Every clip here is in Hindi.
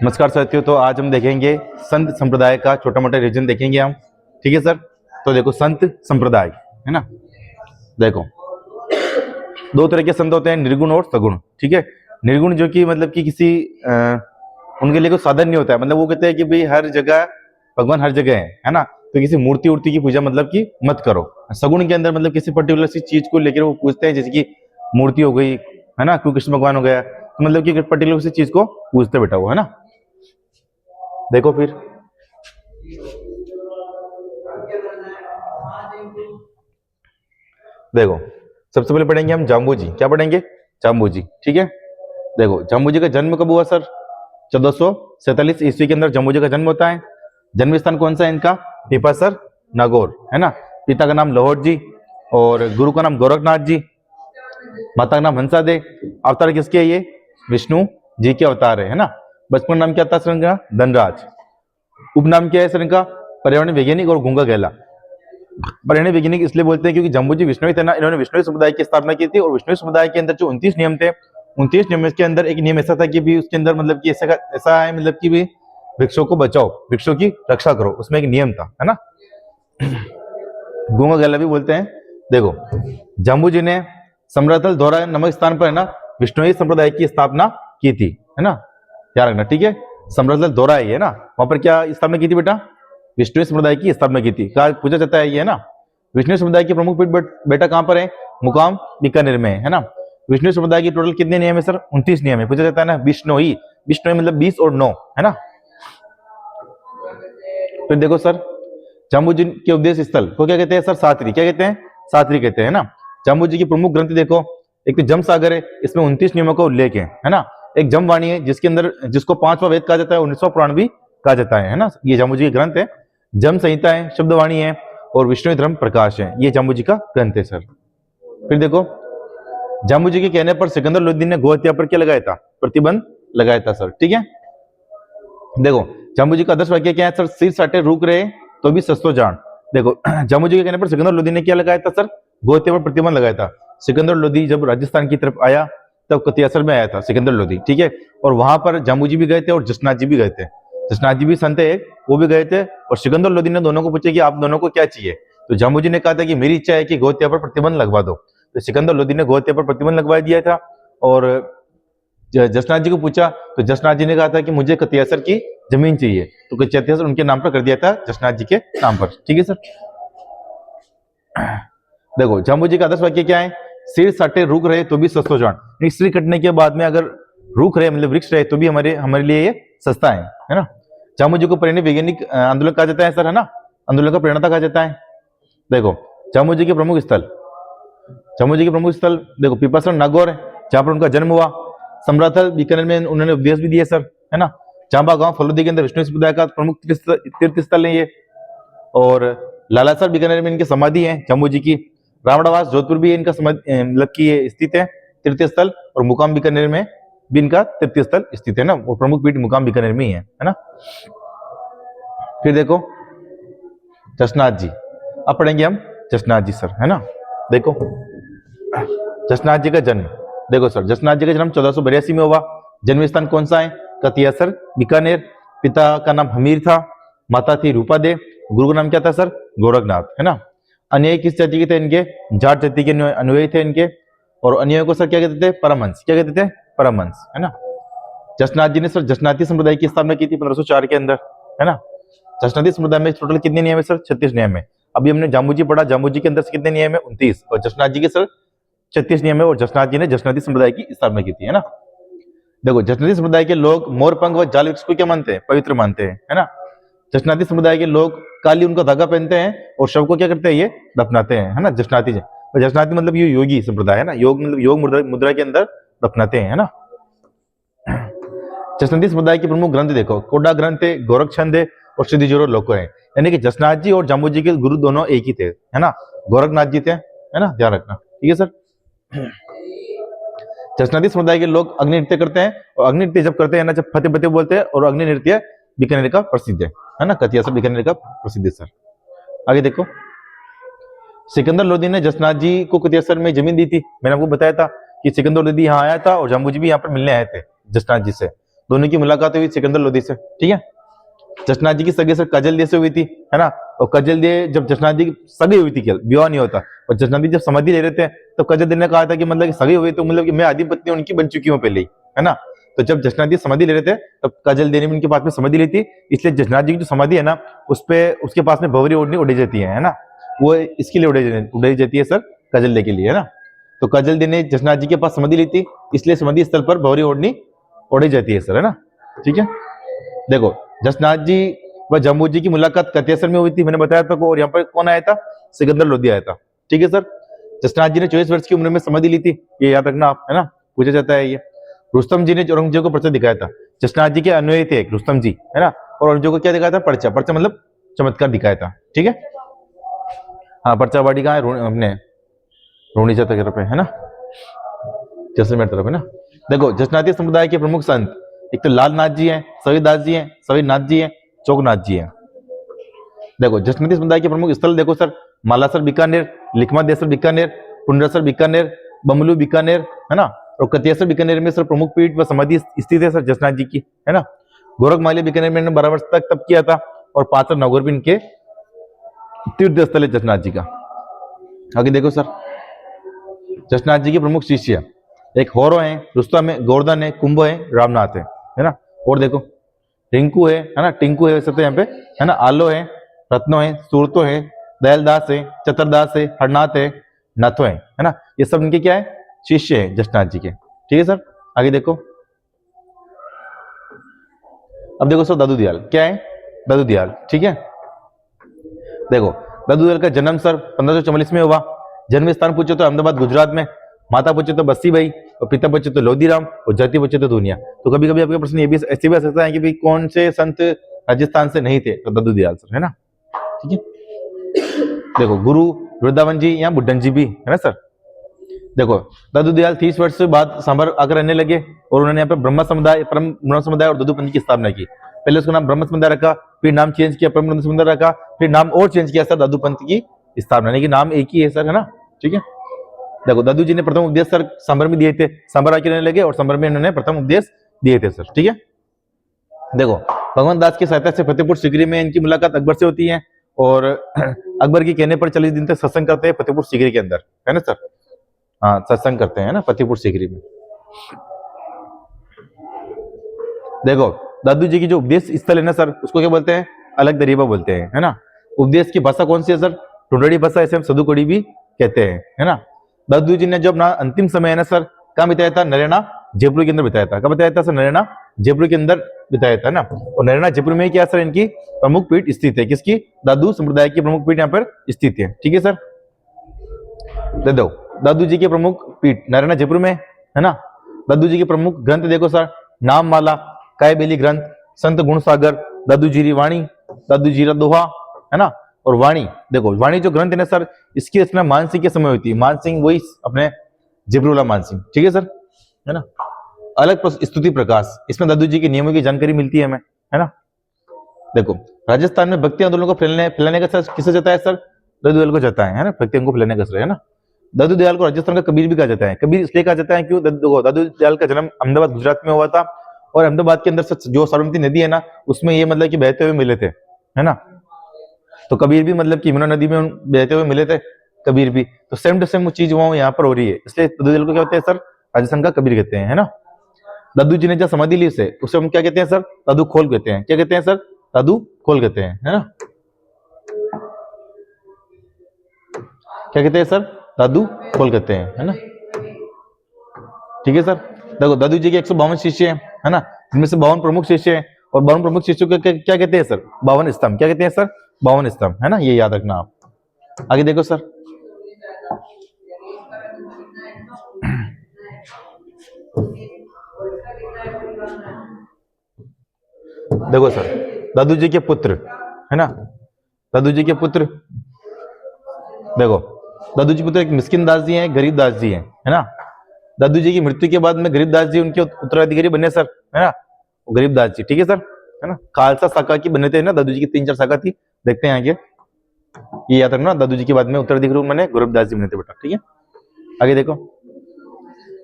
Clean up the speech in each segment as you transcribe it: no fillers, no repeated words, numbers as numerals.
नमस्कार साथियों। तो आज हम देखेंगे संत संप्रदाय का छोटा मोटा रीजन देखेंगे हम। ठीक है सर। तो देखो संत संप्रदाय है ना। देखो दो तरह के संत होते हैं, निर्गुण और सगुण। ठीक है। निर्गुण जो कि मतलब कि किसी उनके लिए कोई साधन नहीं होता है, मतलब वो कहते हैं कि भाई हर जगह भगवान हर जगह है ना। तो किसी मूर्ति उर्ति की पूजा मतलब कि मत करो। सगुण के अंदर मतलब किसी पर्टिकुलर सी चीज को लेकर वो पूछते हैं, जैसे कि मूर्ति हो गई है ना, कोई कृष्ण भगवान हो गया, तो मतलब कि पर्टिकुलर सी चीज को पूछते बेटा वो है ना। देखो फिर देखो सबसे पहले पढ़ेंगे हम जाम्बू जी। क्या पढ़ेंगे? जाम्बू जी। ठीक है। देखो जाम्बू जी का जन्म कब हुआ सर? 1447 ईस्वी के अंदर जाम्बू जी का जन्म होता है। जन्म स्थान कौन सा है इनका? पीपासर नागौर है ना। पिता का नाम लाहौर जी और गुरु का नाम गोरखनाथ जी, माता का नाम हंसा दे। अवतार किसके है ये? विष्णु जी के अवतार है ना। बचपन नाम क्या था सर इनका? धनराज। उपनाम क्या है सर इनका? पर्यावरण वैज्ञानिक और गूंगा गैला। पर्यावरण वैज्ञानिक इसलिए बोलते हैं क्योंकि जम्बू जी विष्णुई थे ना, इन्होंने विष्णुई समुदाय की स्थापना की थी। और विष्णुई समुदाय के अंदर जो 29 नियम थे, 29 नियम के अंदर एक नियम ऐसा था कि भी उसके अंदर मतलब कि ऐसा है मतलब कि भी वृक्षों को बचाओ, वृक्षों की रक्षा करो, उसमें एक नियम था है ना। गूंगा गैला भी बोलते हैं। देखो जम्बू जी ने समराथल धोरा नामक स्थान पर है ना विष्णुई संप्रदाय की स्थापना की थी है ना। ध्यान रखना। ठीक है। समराथल धोरा है ना, वहां पर क्या स्थापना की थी बेटा? विष्णु समुदाय की स्थापना की थी। कहा पूछा जाता है ये है ना। विष्णु समुदाय की प्रमुख पीठ बेटा कहां पर है? मुकाम बीकानेर में है ना। विष्णु समुदाय की टोटल कितने नियम है सर? 29 नियम है। पूछा जाता है ना विष्णोई, विष्णोई मतलब 20 और 9 है ना। फिर देखो सर जाम्बू जी के उपदेश स्थल को क्या कहते हैं सर? सातरी। क्या कहते हैं? सातरी कहते हैं ना। जाम्बू जी की प्रमुख ग्रंथ देखो, एक तो जम सागर है, इसमें 29 नियमों का उल्लेख है ना। एक जम वाणी है जिसके अंदर जिसको 5वां वेद कहा जाता है, 19वां पुराण भी कहा जाता है ना। ये जाम्बू जी के ग्रंथ है। जम संहिता है, शब्दवाणी है और विष्णु धर्म प्रकाश है। ये जाम्बू जी का ग्रंथ है सर। फिर देखो जाम्बू जी के कहने पर सिकंदर लोदी ने गो हत्या पर क्या लगाया था? प्रतिबंध लगाया था सर। ठीक है। देखो जाम्बू जी का आदर्श वाक्य क्या है सर? सिर साटे रुक रहे तो भी सस्तो जान। देखो जाम्बू जी के कहने पर सिकंदर लोदी ने क्या लगाया था सर? गो हत्या पर प्रतिबंध लगाया था। सिकंदर लोदी जब राजस्थान की तरफ आया तब कतियासर में आया था सिकंदर लोदी। ठीक है। और वहां पर जाम्बू जी भी गए थे और जसनाथ जी भी गए थे। जसनाथ जी भी संत है, वो भी गए थे। और सिकंदर लोदी ने दोनों को पूछा कि आप दोनों को क्या चाहिए? तो जाम्बू जी ने कहा था कि मेरी इच्छा है कि गो हत्या पर प्रतिबंध लगवा दो। तो सिकंदर लोदी ने गो हत्या पर प्रतिबंध लगवा दिया था। और जसनाथ जी को पूछा तो जसनाथ जी ने कहा था कि मुझे कतियासर की जमीन चाहिए। तो कतियासर उनके नाम पर कर दिया था, जसनाथ जी के नाम पर। ठीक है सर। देखो जाम्बू जी का आदर्श वाक्य क्या है? सिर साटे रुक रहे तो भी सस्तो जान। सिर कटने के बाद में अगर रुक रहे मतलब वृक्ष रहे तो भी हमारे लिए ये सस्ता है ना। जाम्बू जी को परिणय वैज्ञानिक आंदोलन कहा जाता है सर है ना। आंदोलन का प्रेरणा कहा जाता है। देखो जाम्बू जी के प्रमुख स्थल, जाम्बू जी के प्रमुख स्थल देखो पीपासर नागौर है जहां पर उनका जन्म हुआ। समराथल बीकानेर में उन्होंने उपदेश भी दिए सर है ना। चांबा गांव फलोदी के अंदर विष्णु समुदाय का प्रमुख तीर्थ स्थल है ये। और लालासर बीकानेर में इनकी समाधि है जाम्बू जी की। रावणावास जोधपुर भी इनका मतलब की स्थित है तीर्थ स्थल। और मुकाम बीकानेर में भी इनका तीर्थ स्थल स्थित है ना। वो प्रमुख पीठ मुकाम बीकानेर में ही है ना। फिर देखो जसनाथ जी, अब पढ़ेंगे हम जसनाथ जी सर है ना। देखो जसनाथ जी का जन्म देखो सर, जसनाथ जी का जन्म 1482 में हुआ। जन्म स्थान कौन सा है? कतियासर बीकानेर। पिता का नाम हमीर था, माता थी रूपा दे। गुरु का नाम क्या था सर? गोरखनाथ है ना। अन्यायी किस जाति के थे इनके? जाट जाति के अनुयायी थे इनके। और अन्यायी को सर क्या कहते थे? परमहंस। क्या कहते थे? परमहंस है ना। जसनाथ जी ने सर जसनाती संप्रदाय की स्थापना की थी 1504 के अंदर है ना। जसनाती समुदाय में टोटल कितने नियम है सर? 36 नियम है। अभी हमने जाम्बू जी पढ़ा, जाम्बू जी के अंदर से कितने नियम है? 29। और जसनाथ जी के सर 36 नियम है। और जसनाथ जी ने जसनाती समुदाय की स्थापना की थी है ना। देखो जसनाती समुदाय के लोग मोरपंख व जाल वृक्ष को क्या मानते हैं? पवित्र मानते हैं है ना। जसनाती समुदाय के लोग काली उनका धागा पहनते हैं और शव को क्या करते हैं? ये दफनाते हैं है ना। जसनाती जसनाती मतलब ये योगी संप्रदाय है ना। योग मतलब योग मुद्रा के अंदर दफनाते हैं है ना। जसनाती समुदाय के प्रमुख ग्रंथ देखो, कोडा ग्रंथ है, गोरख छंद है और सिद्धि जोरो लोको है। यानी कि जसनाथ जी और जाम्बू जी के गुरु दोनों एक ही थे है ना। गोरखनाथ जी थे है ना। ध्यान रखना। ठीक है सर। जसनाती समुदाय के लोग अग्नि नृत्य करते हैं। और अग्नि नृत्य जब करते हैं ना, जब फतेह फतेह बोलते हैं। और अग्नि नृत्य बीकानेर का प्रसिद्ध है ना। कतियासर बीकानेर का प्रसिद्ध है सर। आगे देखो सिकंदर लोदी ने जसनाथ जी को कतियासर में जमीन दी थी। मैंने आपको बताया था कि सिकंदर लोधी यहाँ आया था और जाम्बू जी भी यहाँ पर मिलने आए थे जसनाथ जी से। दोनों की मुलाकात हुई सिकंदर लोधी से, ठीक है। जसनाथ जी की सगी सर काजल दे से हुई थी, है ना। और काजल दे जब जसनाथ जी की सगी हुई थी, क्या विवाह नहीं होता, और जसनाथ जी जब समाधि ले रहे थे तो काजल दे ने कहा था कि मतलब कि सगी हुई तो मतलब कि मैं आदि पत्नी उनकी बन चुकी हूँ पहले ही, है ना। तो जब जसनाथ जी समाधि ले रहे थे तब काजल दे ने भी उनके पास में समाधि ली थी, इसलिए जसनाथ जी की जो समाधि है ना उस पे उसके पास में भंवरी ओढ़नी उड़ी जाती है ना। वो इसके लिए उड़ाई जाती है सर, काजल दे के लिए, है ना। तो काजल दे ने जसनाथ जी के पास समाधि ली थी, इसलिए समाधि स्थल पर भंवरी ओढ़नी उड़ी जाती है सर, है ना, ठीक है। देखो जसनाथ जी व जाम्बू जी की मुलाकात कतेसर में हुई थी, मैंने बताया था, और यहाँ पर कौन आया था, सिकंदर लोधी आया था, ठीक है सर। जसनाथ जी ने 24 वर्ष की उम्र में समाधि ली थी, ये याद रखना आप, है ना, पूछा जाता है ये। रुस्तम जी ने औरंगजेब को पर्चा दिखाया था, जसनाथ जी के अनुयायी थे रुस्तम जी, है ना, और औरंगजेब को क्या दिखाया था, पर्चा, पर्चा मतलब चमत्कार दिखाया था, ठीक है। हाँ पर्चा बाड़ी कहाँ है, अपने रोहनीचा तरफ है ना, जैसलमेर तरफ, है ना। देखो जसनाती समुदाय के प्रमुख संत एक तो लाल नाथ जी हैं, सविदास जी हैं, सविनाथ जी हैं, चौकनाथ जी हैं। देखो जसनाती समुदाय के प्रमुख स्थल देखो सर, मालासर बीकानेर, लिखमा देसर बीकानेर, पुंडरसर बीकानेर, बमलू बीकानेर, है ना। और कतियासर बीकानेर में सर प्रमुख पीठ व समाधि स्थित है सर जसनाथ जी की, है ना। गोरखमाली बीकानेर में 12 वर्ष तक तप किया था, और 5 नवगढ़ भी इनके तीर्थ स्थल है जसनाथ जी का। आगे देखो सर, जसनाथ जी के प्रमुख शिष्य एक होरो है, रुस्तम है, गोवर्धन है, कुंभ है, रामनाथ है ना। और देखो टिंकू है ना, टिंकू है वैसे तो यहाँ पे, है ना। आलो है, रत्नो है, सूरतो है, दयालदास है, चतरदास है, हरनाथ है, नाथो है ना। ये सब इनके क्या है, शिष्य है जसनाथ जी के, ठीक है सर। आगे देखो, अब देखो सर दादू दयाल क्या है, दादू दयाल, ठीक है। देखो दादू दयाल का जन्म सर 1544 में हुआ। जन्म स्थान पूछे तो अहमदाबाद गुजरात में, माता पूछे तो बस्सीबाई, और पिता पूछे तो लोधीराम, और जाति पूछे तो दुनिया। तो कभी कभी आपके प्रश्न ये भी ऐसे भी आ सकता है कि भाई कौन से संत राजस्थान से नहीं थे, तो दादू दयाल सर, है ना, ठीक है। देखो गुरु वृंदावन जी या बुड्ढन जी भी, है ना सर। देखो दादू दयाल 30 वर्ष बाद सांभर आकर रहने लगे, और उन्होंने यहाँ पे ब्रह्म समुदाय, परम ब्रह्म समुदाय और दादू पंथ की स्थापना की। पहले उसका नाम ब्रह्म समुदाय रखा, फिर नाम चेंज किया, परम ब्रह्म समुदाय रखा, फिर नाम और चेंज किया सर, दादू पंथ की स्थापना, लेकिन नाम एक ही है सर, है ना, ठीक है। देखो दादू जी ने प्रथम उपदेश सर सांभर में दिए थे, सांभर आके रहने लगे और सांभर में इन्होंने प्रथम उपदेश दिए थे सर, ठीक है। देखो भगवान दास की सहायता से फतेहपुर सीकरी में इनकी मुलाकात अकबर से होती है, और अकबर के कहने पर 40 दिन तक सत्संग करते हैं फतेहपुर सीकरी के अंदर, है ना सर। हाँ सत्संग करते हैं ना फतेहपुर सीकरी में। देखो दादू जी की जो उपदेश स्थल है ना सर, उसको क्या बोलते हैं, अलग दरिया बोलते हैं, है ना। उपदेश की भाषा कौन सी है सर, टुंडड़ी भाषा, ऐसे हम सदुकड़ी भी कहते हैं, है ना। दादू जी ने जब ना अंतिम समय है ना सर, कहाँ बिताया था, नरेना जयपुर के अंदर बिताया था। कब बिताया था सर, नरेना जयपुर के अंदर बिताया था ना। और नरेना जयपुर में क्या सर, इनकी प्रमुख पीठ स्थित है, किसकी, दादू संप्रदाय की प्रमुख पीठ यहाँ पर स्थित है, ठीक है सर। दे दो दादू जी के प्रमुख पीठ नरेना जयपुर में, है ना। दादू जी के प्रमुख ग्रंथ देखो सर, नाम माला, काय बेली ग्रंथ, संत गुण सागर, दादू जीरी वाणी, दादू जीरा दोहा, है ना। और वाणी, देखो वाणी जो ग्रंथ है ना सर, इसकी रचना मानसिंह के समय होती है। मानसिंह वही अपने जिब्रुल्ला मानसिंह, ठीक है सर, है ना। अलग स्तुति प्रकाश, इसमें दादू जी के नियमों की जानकारी मिलती है हमें, है ना। देखो राजस्थान में भक्ति आंदोलन को फैलाने का सर किसे जाता है सर, दादू दयाल को जाता है ना, भक्ति को फैलाने का सर, है ना। दादू दयाल को राजस्थान का कबीर भी कहा जाता है। कबीर इसलिए कहा जाता है क्यों, दादू दयाल का जन्म अहमदाबाद गुजरात में हुआ था, और अहमदाबाद के अंदर जो साबरमती नदी है ना, उसमें ये मतलब कि बहते हुए मिले थे, है ना। तो कबीर भी मतलब कि यमुना नदी में बहते हुए मिले थे कबीर भी, तो सेम टू सेम चीज वहां यहाँ पर हो रही है, इसलिए दादू दयाल को क्या होते हैं सर, राजस्थान का कबीर कहते हैं, है ना। दादू जी ने जब समाधि ली उसे हम क्या कहते हैं सर, दादू खोल कहते हैं। क्या कहते हैं सर, दादू खोल कहते हैं, है ना। क्या कहते हैं सर, दादू खोल कहते हैं, है ना, ठीक है सर। देखो दादू जी के 152 शिष्य है ना, जिनमें से 52 प्रमुख शिष्य हैं, और 52 प्रमुख शिष्यों को क्या कहते हैं सर, 52 स्तंभ। क्या कहते हैं सर, 52 स्तंभ, है ना, ये याद रखना आप। आगे देखो सर, देखो सर दादू जी के पुत्र, है ना, दादू जी के पुत्र, देखो दादू जी पुत्र एक मिस्किन दास जी हैं, गरीब दास जी हैं, है ना। दादू जी की मृत्यु के बाद में गरीब दास जी उनके उत्तराधिकारी बने सर, है ना, गरीब दास जी, ठीक है सर, है ना। खालसा शाखा की बने थे ना, दादू जी की 3-4 शाखा थी, देखते हैं आगे, ये याद रखना। दादू जी के बाद में उत्तराधिकारी बने गरीब दास जी बने थे बेटा, ठीक है। आगे देखो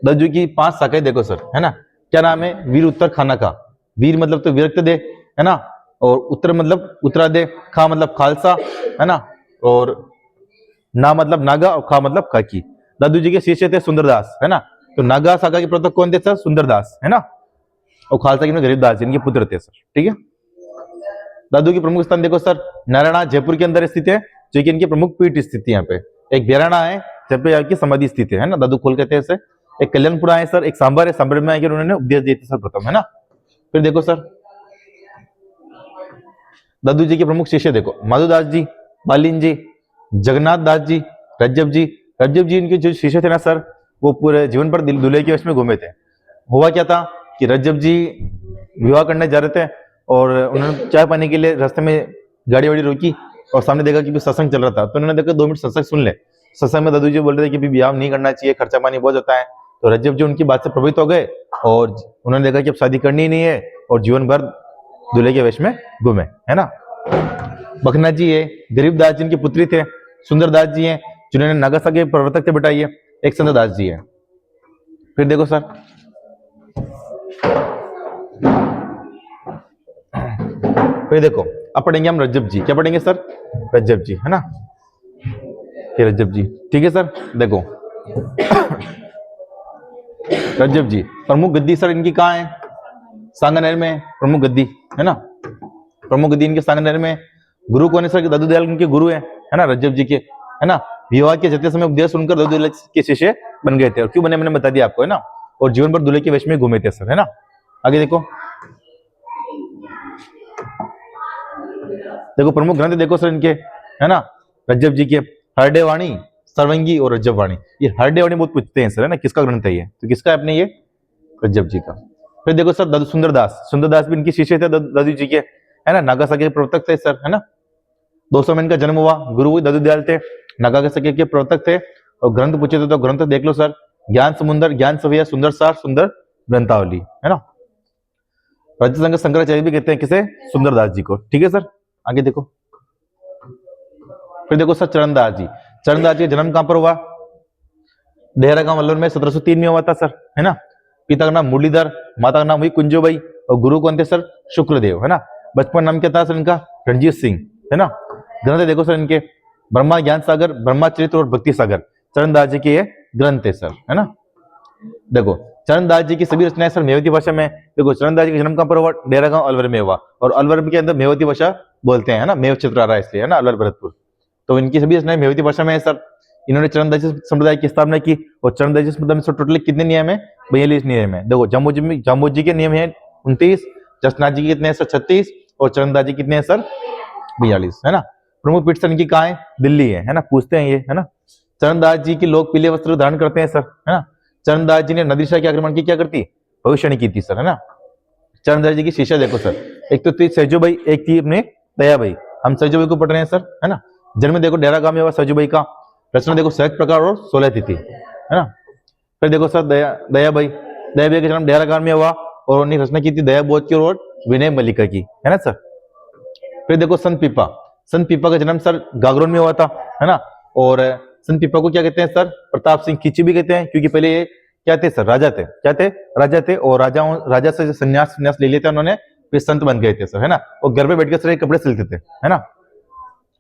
दद्दू की 5 शाखाएं देखो सर, है ना। क्या नाम है? वीर उत्तर खाना का। वीर मतलब तो विरक्त दे, है ना, और उत्तर मतलब उत्तरा दे, खा मतलब खालसा, है ना, और ना मतलब नागा और खा मतलब खाकी। दादू जी के शिष्य थे सुंदरदास, है ना। तो नागा शाखा के प्रवर्तक कौन थे सर? सुंदरदास, है ना, और खालसा के गरीबदास जी इनके पुत्र थे सर, ठीक है। दादू की प्रमुख स्थान देखो सर, नारायणा जयपुर के अंदर स्थित है, जो कि इनकी प्रमुख पीठ स्थित है यहाँ पे। एक बेराना है जब पे की समाधि स्थित है ना, दादू खोल कहते हैं इसे। एक कल्याणपुरा है सर, एक सांबर है, सांबर में आकर उन्होंने उपदेश दिए थे सर प्रथम, है ना। फिर देखो सर दादू जी के प्रमुख शिष्य देखो, माधुदास जी, बालिन जी, जगन्नाथ दास जी, रज्जब जी। रज्जब जी इनके जो शिष्य थे ना सर, वो पूरे जीवन पर दूल्हे के वेश में घूमे थे। हुआ क्या था कि रज्जब जी विवाह करने जा रहे थे और उन्होंने चाय पाने के लिए रास्ते में गाड़ी वाड़ी रोकी और सामने देखा कि सत्संग चल रहा था, तो उन्होंने देखा 2 मिनट सत्संग सुन ले। सत्संग में दादू जी बोल रहे थे कि ब्याह नहीं करना चाहिए, खर्चा पानी बहुत होता है। तो रज्जब जी उनकी बात से प्रभावित हो गए और उन्होंने देखा कि अब शादी करनी ही नहीं है और जीवन भर दूल्हे के वेश में घूमे, है ना। बखना जी है, गरीबदास जी इनकी पुत्री थे। सुंदरदास जी हैं, जिन्होंने नागासाकी के प्रवर्तक थे बेटा ये। एक सुंदरदास जी है। फिर देखो सर फिर देखो अब पढ़ेंगे हम रज्जब जी। क्या पढ़ेंगे सर? रज्जब जी, है ना। ये रज्जब जी, ठीक है सर। देखो रज्जब जी प्रमुख गद्दी सर इनकी कहाँ है? सांगनेर में प्रमुख गद्दी, है ना। प्रमुख गद्दी इनके सांगनेर में। गुरु कौन है सर? दादू दयाल इनके गुरु है ना, रज्जब जी के, है ना। विवाह के जते समय उपदेश सुनकर दादू दयाल के शिष्य बन गए थे। और क्यों बने मैंने बता दिया आपको, है ना। और जीवन भर दूल्हे के वेश में घूमे थे सर, है ना। आगे देखो देखो प्रमुख ग्रंथ देखो सर इनके, है ना, रज्जब जी के। हरडे वाणी, सर्वंगी और रज्जब वाणी। ये हरडे वाणी बहुत पूछते हैं सर, है ना, किसका ग्रंथ है ये? तो किसका है अपने? ये रज्जब जी का। फिर देखो सर दादू सुंदरदास। सुंदरदास भी इनके शिष्य थे दादू जी के, है ना। नागासाकी के प्रवर्तक थे सर, है ना। 200 में इनका जन्म हुआ। गुरु दादू दयाल थे, नागासाकी के प्रवर्तक थे। और ग्रंथ पूछे थे तो ग्रंथ देख लो सर, ज्ञान समुंदर, ज्ञान सभैया, सुंदर सार, सुंदर ग्रंथावली, है ना। राज्य संघ शंकराचार्य भी कहते हैं किसे? सुंदरदास जी को, ठीक है सर। आगे देखो फिर देखो सर चरणदास जी। चरणदास जी का जन्म कहां पर हुआ? डेहरा गांव वल्लभ में 1703 में हुआ था सर, है ना। पिता का नाम मुरलीधर, माता का नाम हुई कुंजोबाई, और गुरु कौन थे सर? शुक्रदेव, है ना। बचपन नाम क्या था सर इनका? रणजीत सिंह, है ना। ग्रंथ देखो सर इनके, ब्रह्मा ज्ञान सागर, ब्रह्मा चरित्र और भक्ति सागर, चरणदास जी के ये ग्रंथ है सर, है ना। देखो चरणदास जी की सभी रचनाएं सर मेवती भाषा में। देखो चरणदास जी का जन्म कहां पर हुआ? डेरा गांव अलवर में हुआ, और अलवर के अंदर मेवती भाषा बोलते हैं, है ना। मेव क्षेत्र आ रहा है इसलिए, है ना, अलवर भरतपुर। तो इनकी सभी रचनाएं मेवती भाषा में है सर। इन्होंने चरणदासी संप्रदाय की स्थापना की, और चरणदासी संप्रदाय में टोटल कितने नियम है? 42 नियम है। देखो जाम्बू जी के नियम है 29, जसनाथ जी के कितने हैं सर? 36, और चरणदास जी कितने हैं सर? 42, है ना। प्रमुख पीठ सर इनकी कहाँ है? दिल्ली है ना, पूछते हैं ये, है ना। चरणदास जी के लोग पीले वस्त्र धारण करते हैं सर, है ना। चरणदास जी ने नदीशा के आक्रमण की क्या करती? भविष्यवाणी की थी सर, है ना। चरणदास जी की शिष्या देखो सर, एक तो थी सैजूबाई, एक थी अपने दयाबाई। हम सैजूबाई को पढ़ रहे हैं सर, है ना। जन्म देखो डेरा गांव में हुआ सैजूबाई का। रचना देखो सहज प्रकार और 16 तिथि, है ना। फिर देखो सर दयाबाई का जन्म डेरा गांव में हुआ, और उन्होंने रचना की थी दया बोध की और विनय मल्लिका की, है ना सर। फिर देखो संत पीपा का जन्म सर गागरोन में हुआ था, है ना। और संत पीपा को क्या कहते हैं सर? प्रताप सिंह खींची भी कहते हैं, क्योंकि पहले ये क्या थे सर? राजा थे। क्या थे? राजा थे, और राजा से संन्यास ले लिया था उन्होंने, फिर संत बन गए थे सर, है ना। और घर में बैठ कर सर कपड़े सिलते थे, है ना।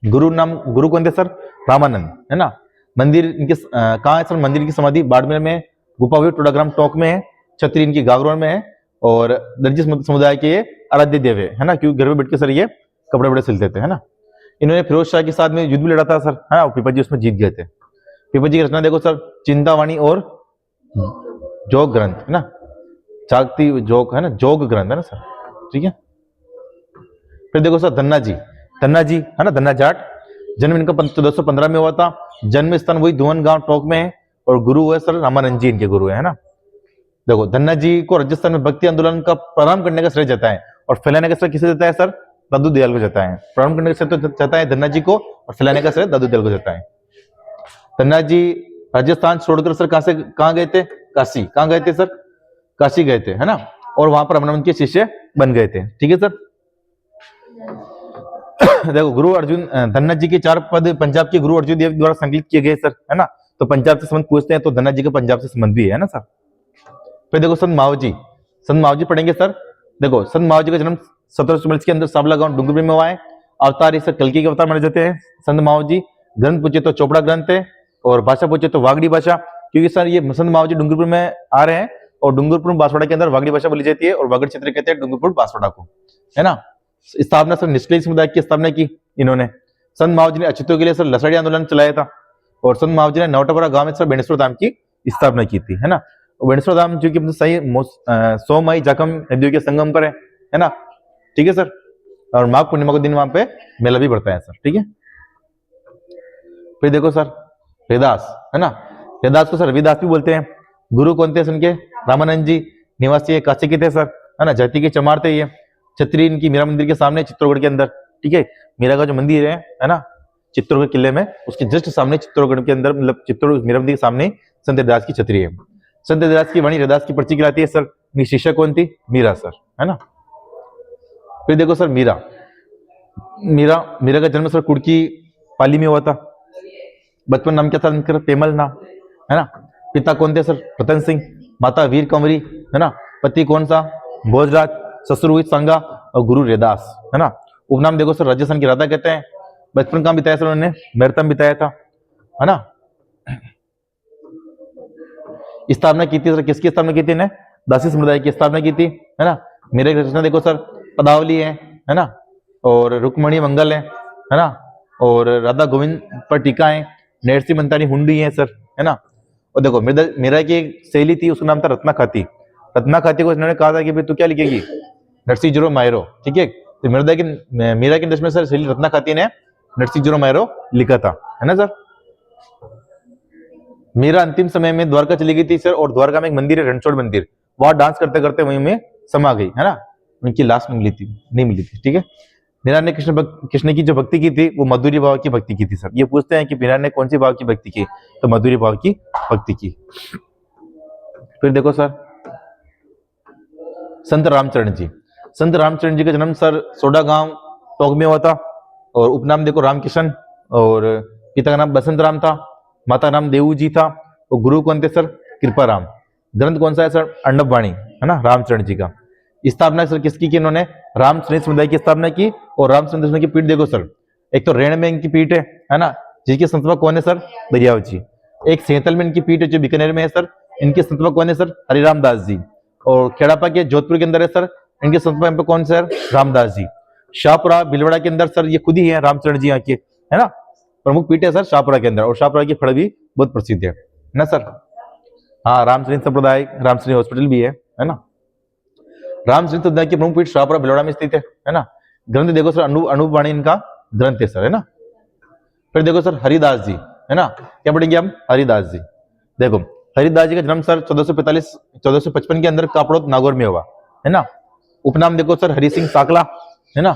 गुरु कौन थे सर? रामानंद, है ना। मंदिर इनके कहाँ है सर? मंदिर की समाधि बाड़मेर में, गुफा हुई टोडाग्राम टोंक में है, छतरी इनकी गागरोन में है, और दर्जी समुदाय के ये आराध्य देव है ना, क्योंकि घर में बैठ के सर ये कपड़े बड़े सिलते थे, है ना। इन्होंने फिरोज शाह के साथ में युद्ध भी लड़ा था सर, है ना। पीपा जी उसमें जीत गए थे। पीपा जी की रचना देखो सर, चिंतावाणी और जोग ग्रंथ, है ना। जागती जोग, है ना, जोग ग्रंथ, है ना सर, ठीक है। फिर देखो सर धन्ना जी, है ना, धन्ना जाट। जन्म इनका 1415 में हुआ था। जन्म स्थान वही धुवन गांव टोंक में है, और गुरु है सर रामानंद जी इनके गुरु है ना। देखो धन्ना जी को राजस्थान में भक्ति आंदोलन का प्रारंभ करने का श्रेय जाता है, और फैलाने का श्रेय किसे जाता है सर? दादू दयाल को जाता है। प्रारंभ करने का श्रेय तो जाता है धन्ना जी को, और फैलाने का श्रेय दादू दयाल को जाता है। धन्ना जी राजस्थान छोड़कर सर कहाँ गए थे? काशी। कहाँ गए थे सर? काशी गए थे, है ना। और वहां पर रमन के शिष्य बन गए थे, ठीक है सर। देखो गुरु अर्जुन धन्ना जी के 4 पद पंजाब के गुरु अर्जुन देव द्वारा संकलित किए गए सर, है ना। तो पंजाब से संबंध पूछते हैं तो धन्ना जी का पंजाब से संबंध भी है ना सर। फिर देखो संत मावजी, संत मावजी पढ़ेंगे सर। देखो संत मावजी का जन्म 1744 के अंदर सावला गांव डूंगरपुर में हुआ है। अवतार इस कल्कि के अवतार माने जाते हैं संत मावजी। ग्रंथ पूछे तो चोपड़ा ग्रंथ है, और भाषा पूछे तो वागड़ी भाषा, क्योंकि सर ये संत मावजी डूंगरपुर में आ रहे हैं, और डूंगरपुर बांसवाड़ा के अंदर वागड़ी भाषा बोली जाती है, और वागड़ क्षेत्र कहते हैं डूंगरपुर बांसवाड़ा को, है ना। स्थापना सर निष्क्रिय समुदाय की स्थापना की इन्होंने। संत मावजी ने अछूतों के लिए सर लसड़ी आंदोलन चलाया था, और संत मावजी ने नौटापुरा गांव में सर बेणेश्वर धाम की स्थापना की थी, है ना। बेणेश्वर धाम जो कि सही सोमई जाखम नदियों के संगम पर है ना, ठीक है सर। और माघ पूर्णिमा के दिन वहां पे मेला भी बढ़ता है सर, ठीक है। फिर देखो सर रविदास, है ना। रविदास को सर रविदास भी बोलते हैं। गुरु कौन थे इनके? रामानंद जी, निवासी काशी के थे सर, है ना। जाति के चमार थे ये। छतरी इनकी मीरा मंदिर के सामने चित्तौड़गढ़ के अंदर, ठीक है। मीरा का जो मंदिर है ना, चित्तौड़गढ़ किले में, उसके जस्ट सामने चित्तौड़गढ़ के अंदर, मतलब चित्तौड़गढ़ मीरा मंदिर के सामने संत रविदास की छतरी है। संत रविदास की वाणी रविदास की पर्ची गिराती है सर। इनकी शिष्या कौन थी? मीरा सर, है ना। फिर देखो सर मीरा, मीरा का जन्म सर कुड़की पाली में हुआ था। बचपन नाम क्या था इनका? पेमल नाम, है ना। पिता कौन थे सर? रतन सिंह। माता वीर कंवरी, है ना। पति कौन सा? भोजराज। ससुर हुई संगा, और गुरु रविदास, है ना। उपनाम देखो सर राजस्थान की राधा कहते हैं। बचपन कहाँ बिताया सर उन्होंने? मेरठ में बिताया था, है ना। स्थापना की थी सर, किसकी स्थापना की थी इन्हें? दासी समुदाय की स्थापना की थी, है ना। मेरे रचना देखो सर, पदावली है ना, और रुक्मणी मंगल है ना, और राधा गोविंद पर टीका है, नरसी मंतानी हुंडी है सर, है ना। और देखो मेरा की एक शैली थी, उसका नाम था रत्ना खाती। रत्ना खाती को इन्होंने कहा था कि भाई तू क्या लिखेगी? नरसी जीरो मायरो, ठीक है। तो मेरा की दस में सर शैली रत्ना खाती ने नरसी जीरो मायरो लिखा था, है ना सर। मीरा अंतिम समय में द्वारका चली गई थी सर, और द्वारका में एक मंदिर है रणछोड़ मंदिर, वहां डांस करते करते वहीं में समा गई, है ना। उनकी लाश नहीं मिली थी, ठीक है। मीरा ने कृष्ण की जो भक्ति की थी वो मधुरी भाव की भक्ति की थी सर। ये पूछते हैं कि मीरा ने कौन सी भाव की भक्ति की, तो मधुरी भाव की भक्ति की। फिर देखो सर संत रामचरण जी, संत रामचरण जी का जन्म सर सोडा गांव टोंक में हुआ था, और उपनाम देखो रामकिशन, और पिता का नाम बसंत राम था, माता का नाम देवू जी था, और गुरु कौन थे सर? कृपा राम। ग्रंथ कौन सा है सर? अंडव वाणी, है ना, रामचरण जी का। स्थापना सर किसकी की इन्होंने? रामचंद्र समुदाय की स्थापना की। और रामचंद्र समुदाय की पीठ देखो सर, एक तो रेण में इनकी पीठ है ना, जिसके संस्थापक कौन है सर? दरियाव जी। एक सेंतल में इनकी पीठ है जो बीकानेर में है सर, इनके संस्थापक कौन है सर? हरिराम दास जी। और खेड़ापा के जोधपुर के अंदर है सर, इनके संस्थापक कौन सर? रामदास जी। शाहपुरा भिलवाड़ा के अंदर सर ये खुद ही है रामचरण जी यहाँ के, है ना, प्रमुख पीठ है सर शाहपुरा के अंदर, और शाहपुरा की फड़ भी बहुत प्रसिद्ध है ना सर। हाँ, रामचंद्र संप्रदाय, रामचंद्र हॉस्पिटल भी है ना। रामचंद्र संप्रदाय की प्रमुख पीठ शाहपुरा भिलवाड़ा में स्थित है ना। ग्रंथ देखो सर अनूप वाणी इनका ग्रंथ है सर, है ना। फिर देखो सर हरिदास जी, है ना। क्या पढ़ेंगे हम? हरिदास जी। देखो हरिदास जी का जन्म सर 1455 के अंदर कापड़ोद नागौर में हुआ, है ना। उपनाम देखो सर हरि सिंह साकला, है ना।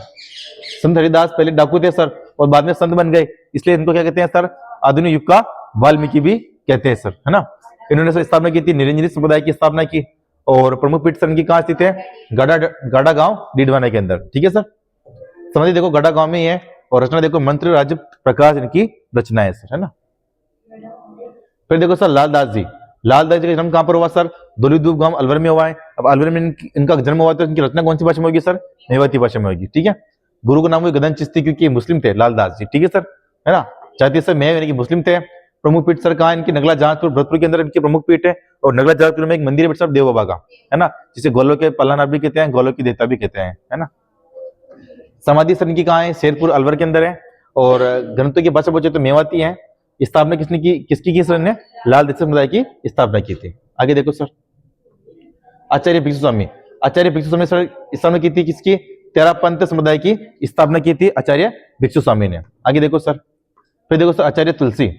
संत हरिदास पहले डाकू थे सर, और बाद में संत बन गए, इसलिए इनको क्या कहते हैं सर? आधुनिक युग का वाल्मीकि भी कहते हैं सर, है ना। इन्होंने सर स्थापना की थी निरंजनी संप्रदाय की स्थापना की, और प्रमुख पीठ सर इनकी कहाँ स्थित है? गाड़ा गांव डीडवाना के अंदर, ठीक है सर। समझिए देखो गाड़ा गांव में ही है, और रचना देखो मंत्र राज्य प्रकाश इनकी रचना है सर, है ना। फिर देखो सर लालदास जी, लालदास जी का जन्म कहां पर हुआ सर? दोलीदूप गांव अलवर में हुआ है। अब अलवर में इनका जन्म हुआ तो इनकी रचना कौन सी भाषा में होगी सर? मेवाती भाषा में होगी, ठीक है। गुरु का नाम हुआ गदन चिश्ती, क्योंकि मुस्लिम थे लालदास जी, ठीक है सर, है ना। जाति सर मैं यानी कि मुस्लिम थे। प्रमुख पीठ सर कहाँ? इनकी नगला जहाजपुर भरतपुर के अंदर इनकी प्रमुख पीठ है, और नगला जहाजपुर में एक मंदिर है सर देव बाबा का, है ना, जिसे गोलों के पल्लानाथ भी कहते हैं, गोलों की देवता भी कहते हैं, है ना। समाधि सर इनकी कहाँ है? शेरपुर अलवर के अंदर है। और ग्रंथों की भाषा पूछे तो मेवाती है। स्थापना किसकी की सर ने? लालदास समुदाय की स्थापना की थी। आगे देखो सर आचार्य भिक्षु स्वामी, आचार्य भिक्षु स्वामी सर स्थापना की थी किसकी? तेरापंथ समुदाय की स्थापना की थी आचार्य भिक्षु स्वामी ने। आगे देखो सर, फिर देखो सर आचार्य तुलसी,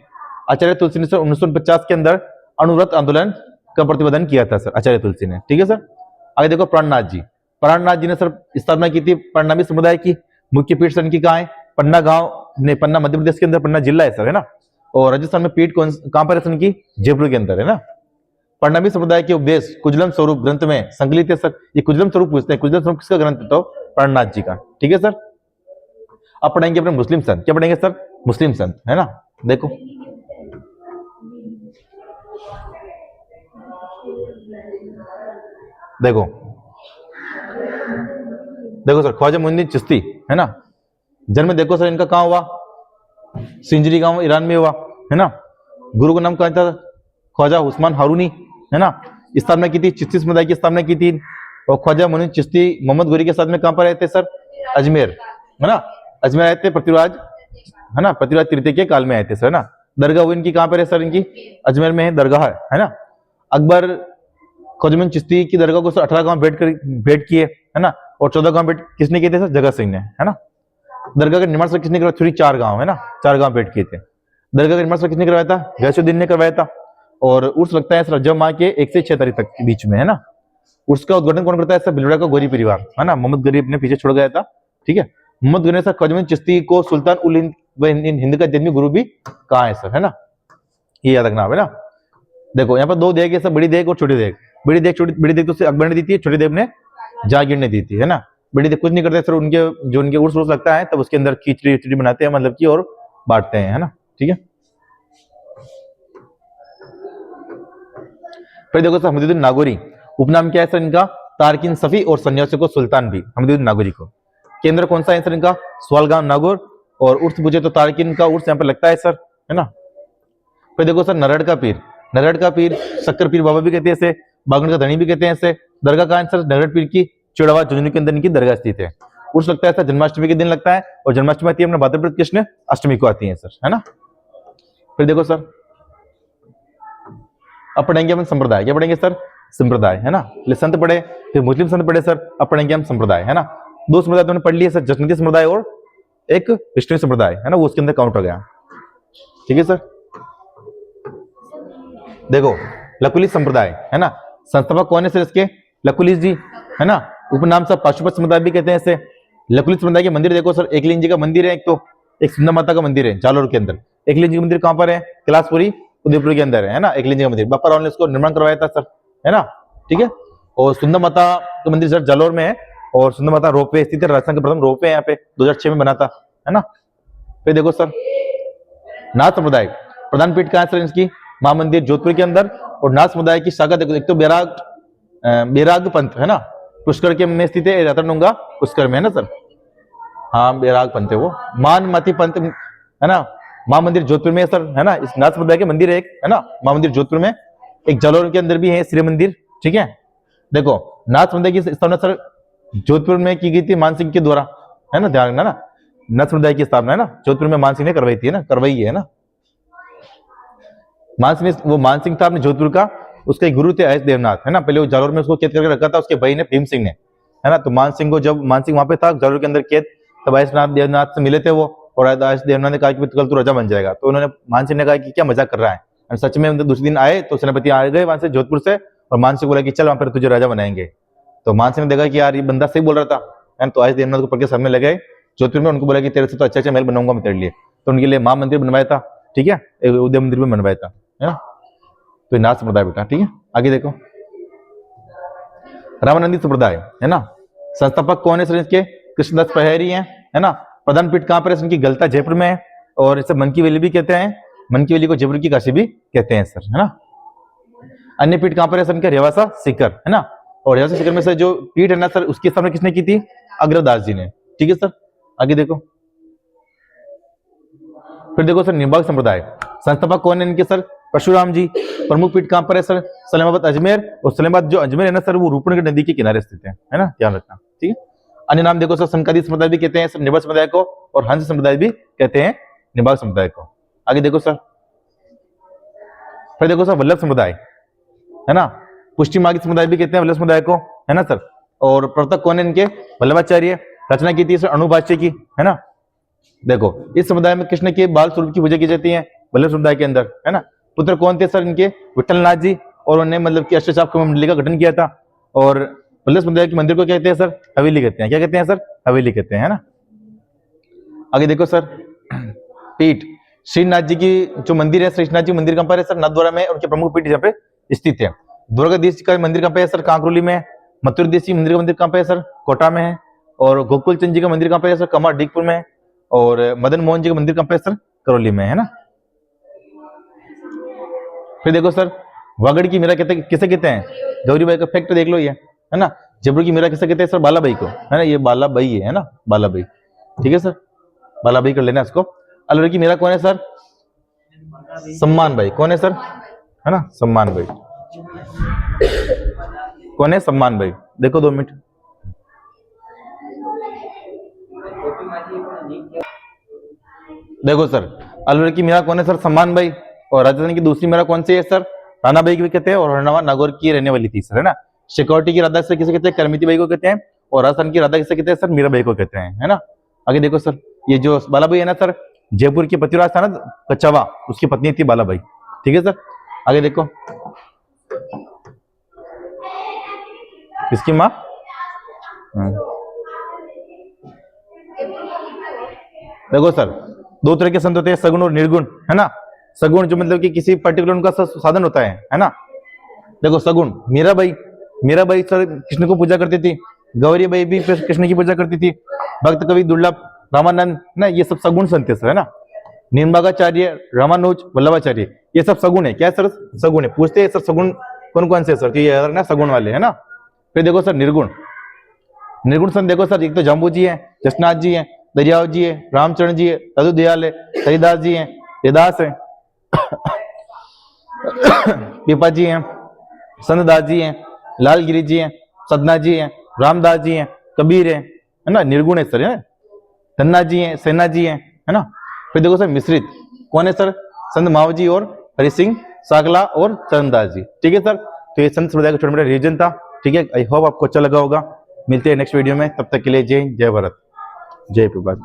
आचार्य तुलसी ने सर 1950 के अंदर अणुव्रत आंदोलन का प्रतिपादन किया था सर आचार्य तुलसी ने, ठीक है सर। आगे देखो प्राणनाथ जी, प्राणनाथ जी ने सर स्थापना की थी परनामी समुदाय की। मुख्य पीठ सर इनकी कहाँ है? पन्ना गांव ने, पन्ना मध्य प्रदेश के अंदर पन्ना जिला है सर, है ना। और राजस्थान में पीठ कहां पर है सर इनकी? जयपुर के अंदर, है ना। परनामी समुदाय के उपदेश कुजलम स्वरूप ग्रंथ में संकलित है सर। ये कुजलम स्वरूप पूछते हैं, कुजलम स्वरूप किसका ग्रंथ है? तो प्राणनाथ जी का, ठीक है सर। अब पढ़ेंगे अपने मुस्लिम संत, क्या पढ़ेंगे सर? मुस्लिम संत, है ना। देखो देखो देखो सर, ख्वाजा मोइनुद्दीन चिश्ती है ना, जन्म देखो सर इनका कहाँ हुआ, सिंजरी गांव ईरान में हुआ है ना। गुरु का नाम क्या था, ख्वाजा उस्मान हारूनी है ना। स्थापना की थी, चिश्ती समुदाय की स्थापना की थी। और ख्वाजा मोइनुद्दीन चिश्ती मोहम्मद गोरी के साथ में कहां पर आए थे सर, अजमेर है ना, अजमेर आए थे पृथ्वीराज है ना, पृथ्वीराज तृतीय के काल में आए थे सर है ना। दरगाह वो इनकी कहां पर है सर, इनकी अजमेर में है दरगाह है ना। अकबर ख्वाजा मोइनुद्दीन चिश्ती की दरगाह को सर 18 गांव भेंट किए है ना, और 14 गांव भेंट किसने किए थे सर, जगत सिंह ने है ना। दरगाह का निर्माण सर किसने करवाया, थोड़ी 4 गांव है ना, 4 गांव भेंट किए थे। दरगाह का निर्माण सर किसने करवाया था, गैसुद्दीन ने करवाया था। और उर्स लगता है सर रजब माह के 1 से 6 तारीख तक के बीच में है ना। उर्स का उद्घाटन कौन करता है सर, भिलवाड़ा का गोरी परिवार है ना, मोहम्मद गरीब ने पीछे छोड़ गया था। ठीक है, मोहम्मद गरीब ने सर ख्वाजा मोइनुद्दीन चिश्ती को सुल्तान उल हिंद व हिंद का जन्मी गुरु भी कहा है सर है ना, ये याद रखना है ना। देखो यहाँ पर 2 देग है सर, बड़ी देग और छोटी देग। बड़ी देग तो अकबर ने दी थी, छोटी देग ने जहांगीर ने दी थी है ना। बड़ी देग कुछ नहीं करते सर, उनके जो उनके उर्स लगता है तब उसके अंदर खिचड़ी बनाते हैं मतलब की, और बांटते हैं है ना। ठीक है, फिर देखो सर हमदुद्दीन नागौरी, उपनाम क्या है सर इनका, तारकिन सफी और सन्यासियों को सुल्तान भी, हमदुद्दीन नागौरी को। केंद्र कौन सा है सर इनका, सवालगांव नागौर। और उर्स पूछे तो तारकिन का उर्स यहाँ पर लगता है सर है ना। फिर देखो सर नरहड़ का पीर, नरहड़ का पीर शक्कर पीर बाबा भी कहते हैं इसे, बागड़ का धनी भी कहते हैं इसे। दरगाह कहाँ है सर, नरहड़ पीर की चिड़वा झुंझुनू के अंदर इनकी दरगाह स्थित है। उर्स लगता है सर जन्माष्टमी के दिन लगता है, और जन्माष्टमी आती है अपने भाद्रपद कृष्ण अष्टमी को आती है सर है ना। फिर देखो सर अब पढ़ेंगे हम संप्रदाय, क्या पढ़ेंगे सर, संप्रदाय है ना। पहले संत पढ़े, फिर मुस्लिम संत पढ़े सर, अब पढ़ेंगे हम संप्रदाय है ना। 2 संप्रदाय तुमने पढ़ लिए सर, जसनती संप्रदाय और एक विष्णु संप्रदाय है ना, वो उसके अंदर काउंट हो गया। ठीक है सर, देखो लकुलिस संप्रदाय है ना, संस्थापक कौन है सर इसके, लकुलिस जी है ना। उपनाम सब पाशुपत समुदाय भी कहते हैं इसे। लकुलिस समुदाय के मंदिर देखो सर, एकलिंग जी का मंदिर है, एक तो एक सुंदर माता का मंदिर है जालोर के अंदर। एकलिंग जी का मंदिर कहां पर है, कैलाशपुरी उदयपुर के अंदर है ना, एकलिंग जी का मंदिर। बापा राव ने इसको निर्माण करवाया था सर है ना। ठीक है, और सुंदर माता का मंदिर सर जालोर में है, और सुंदर माता रोपवे स्थित है, राजस्थान का प्रथम रोपवे यहाँ पे 2006 में बना था है ना। फिर देखो सर नाथ समुदाय, प्रधान पीठ कहाँ है सर इसकी, मां मंदिर जोधपुर के अंदर। और नाथ समुदाय की शाखा देखो, एक तो बैराग पंथ है ना, पुष्कर के में स्थित है, रतनडुंगा पुष्कर में है ना सर। हाँ बैराग पंथ है वो, मान माती पंथ है ना। मां मंदिर जोधपुर में है सर है ना, इस नाथ समुदाय के मंदिर है एक है ना, मां मंदिर जोधपुर में। एक जालौर के अंदर भी है श्री मंदिर। ठीक है, देखो नाथ समुदाय की स्थापना सर जोधपुर में की गई थी मानसिंह के द्वारा है ना, ध्यान रखना ना। नाथ समुदाय की स्थापना है ना जोधपुर में मानसिंह ने करवाई थी है ना, करवाई है ना। मानसिंह ने, वो मानसिंह था अपने जोधपुर का, उसके गुरु थे अयस देवनाथ है ना। पहले वो जालौर में उसको कैद करके रखा था उसके भाई ने भीम सिंह ने है ना। तो मानसिंह को जब मानसिंह वहां पे था जालौर के अंदर कैद, तब अयस देवनाथ से मिले थे वो, और अयस देवनाथ ने कहा कि कल तू राजा बन जाएगा। तो उन्होंने मानसिंह ने कहा कि क्या मजाक कर रहा है, और सच में दूसरे दिन आए तो सेनापति आ गए वहां से जोधपुर से, और मानसिंह बोला कि चल वहां पर तुझे राजा बनाएंगे। तो मानसिंह ने देखा कि यार ये बंदा सही बोल रहा था, तो अयस देवनाथ को पकड़ के सामने लगे जोधपुर में, उनको बोला कि तेरे से तो अच्छा महल बनाऊंगा मैं तेरे लिए। तो उनके लिए मां मंदिर बनवाया था। ठीक है, उदय मंदिर में बनवाया था है ना। तो नाथ संप्रदाय बेटा। ठीक है, आगे देखो रामानंदी संप्रदाय है ना, संस्थापक कौन है सर इसके, कृष्णदास पहेरी है ना। प्रधान पीठ कहां पर है इनकी, गलता जयपुर में है, और इसे मन की वैली भी कहते हैं, मन की वैली को जयपुर की काशी भी कहते हैं सर है ना। अन्य पीठ कहां पर है सर इनके, रेवासा सीकर है ना। और रेवासा सीकर में सर जो पीठ है ना सर, उसकी स्थापना किसने की थी, अग्रदास जी ने। ठीक है सर, आगे देखो फिर देखो सर निम्बार्क संप्रदाय, संस्थापक कौन है इनके सर, परशुराम जी। प्रमुख पीठ कहां पर है सर, सलेमाबाद अजमेर। और सलेमाबाद जो अजमेर है ना सर, वो रूपनगर नदी के किनारे स्थित है ना, ध्यान रखना। ठीक है, अन्य नाम देखो सर, संकादी समुदाय भी कहते हैं सर निम्बार्क समुदाय को, और हंस समुदाय भी कहते हैं निम्बार्क समुदाय को। आगे देखो सर, फिर देखो सर वल्लभ समुदाय है ना, पुष्टि मार्गी समुदाय भी कहते हैं वल्लभ समुदाय को है ना सर। और प्रवर्तक कौन है इनके, वल्लभाचार्य। रचना की थी सर अणुभाष्य की है ना। देखो इस समुदाय में कृष्ण के बाल स्वरूप की पूजा की जाती है वल्लभ समुदाय के अंदर है ना। पुत्र कौन थे सर इनके, विठलनाथ जी, और उन्होंने मतलब कि अष्टचाप मंडली का गठन किया था। और वल्लभ समुदाय के मंदिर को कहते हैं सर, हवेली कहते हैं। क्या कहते हैं सर, हवेली कहते हैं है ना। आगे देखो सर पीठ, श्रीनाथ जी की जो मंदिर है, श्रीनाथ जी मंदिर कहां पर है सर, नाथद्वारा में। उनके प्रमुख पीठ यहाँ पे स्थित है। द्वारकाधीश का मंदिर कहां पे है सर, कांकरोली में। मथुराधीश जी मंदिर का मंदिर कहां पे है सर, कोटा में है। और गोकुल चंद जी का मंदिर कहां पे है सर, कमार डीगपुर में। और मदन मोहन जी का मंदिर कहां पे है सर, करौली में है ना। फिर देखो सर वागड़ की मेला कहते किसे कहते हैं, गौरीबाई का फैक्ट देख लो ये है ना। जयपुर की मीरा किसे कहते हैं सर? बालाबाई को, है ना। ये बालाबाई है ना, बालाबाई, ठीक है सर, बालाबाई कर लेना इसको। अलवर की मीरा कौन है सर? सम्मान बाई। कौन है सर? है ना, सम्मान बाई। कौन है? सम्मान बाई। देखो 2 मिनट, देखो सर, अलवर की मीरा कौन है सर? सम्मान बाई। और राजस्थान की दूसरी मीरा कौन सी है सर? राणा बाई भी कहते हैं, और हरनावा नागौर की रहने वाली थी सर, है ना। शेखावटी की राधा से किसे कहते हैं? करमिती बाई को कहते हैं। और राजस्थान की राधा किसे कहते हैं सर? मीराबाई को कहते हैं, है ना। आगे देखो सर, ये जो बालाबाई है ना सर, जयपुर की पतिराज था ना कच्चावा, उसकी पत्नी थी बालाबाई, ठीक है सर। आगे देखो, किसकी माँ? देखो सर, 2 तरह के संत होते हैं, सगुण और निर्गुण, है ना। सगुण जो मतलब कि किसी पर्टिकुलर उनका साधन होता है ना। देखो सगुण, मीराबाई, मीराबाई सर कृष्ण को पूजा करती थी। गौरी बाई भी कृष्ण की पूजा करती थी। भक्त कवि दुर्लभ, रामानंद ना, ये सब सगुण संत है सर, है ना। निम्बागाचार्य, रामानुज, वल्लभाचार्य, ये सब सगुण है। क्या है सर? सगुण है। पूछते हैं सर सगुण कौन कौन से सर? तो ये ना सगुण वाले, है ना। फिर देखो सर निर्गुण, निर्गुण संत देखो सर, एक तो जम्बू जी है, जसनाथ जी है, दरियाव जी है, रामचरण जी है, तदु दयाल है, हरिदास जी है, देदास है, पीपा जी हैं, संतदास जी हैं, लालगिरी जी हैं, सदना जी हैं, रामदास जी हैं, कबीर है ना। निर्गुण है सर, है। धन्ना जी हैं, सेना जी हैं, है ना। फिर देखो सर मिश्रित, कौन है सर? संत मावजी और हरि सिंह सागला और चरणदास जी, ठीक है सर। तो ये संत समुदाय का छोटा मोटा रिवीजन था, ठीक है। आई होप आपको अच्छा लगा होगा। मिलते हैं नेक्स्ट वीडियो में, तब तक के लिए जय हिंद, जय भारत, जय प्रभात।